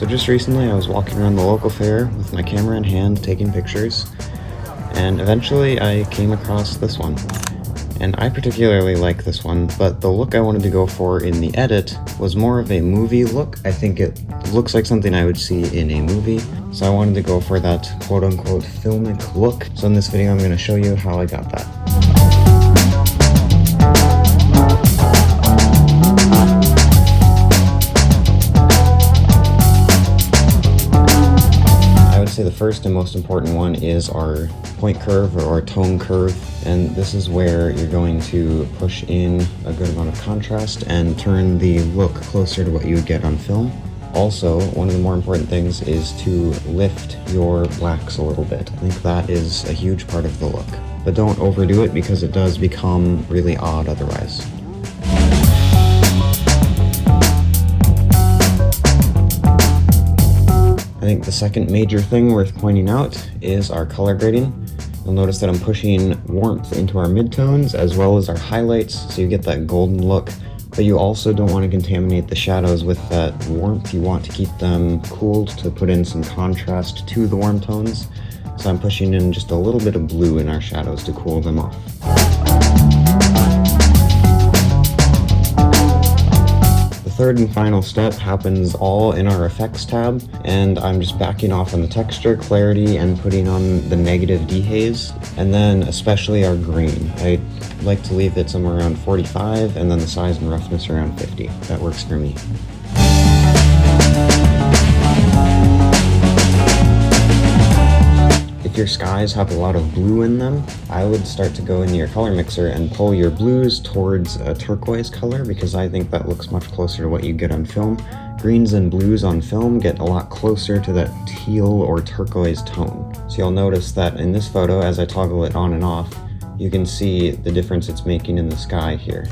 So just recently I was walking around the local fair with my camera in hand taking pictures, and eventually I came across this one. And I particularly like this one, but the look I wanted to go for in the edit was more of a movie look. I think it looks like something I would see in a movie, so I wanted to go for that quote-unquote filmic look. So in this video I'm going to show you how I got that. Say the first and most important one is our point curve or our tone curve, and this is where you're going to push in a good amount of contrast and turn the look closer to what you would get on film. Also, one of the more important things is to lift your blacks a little bit. I think that is a huge part of the look, but don't overdo it because it does become really odd otherwise. I think the second major thing worth pointing out is our color grading. You'll notice that I'm pushing warmth into our midtones as well as our highlights, so you get that golden look, but you also don't want to contaminate the shadows with that warmth. You want to keep them cooled to put in some contrast to the warm tones. So I'm pushing in just a little bit of blue in our shadows to cool them off. Third and final step happens all in our effects tab, and I'm just backing off on the texture, clarity, and putting on the negative dehaze, and then especially our green. I like to leave it somewhere around 45, and then the size and roughness around 50. That works for me. If your skies have a lot of blue in them, I would start to go into your color mixer and pull your blues towards a turquoise color, because I think that looks much closer to what you get on film. Greens and blues on film get a lot closer to that teal or turquoise tone. So you'll notice that in this photo, as I toggle it on and off, you can see the difference it's making in the sky here.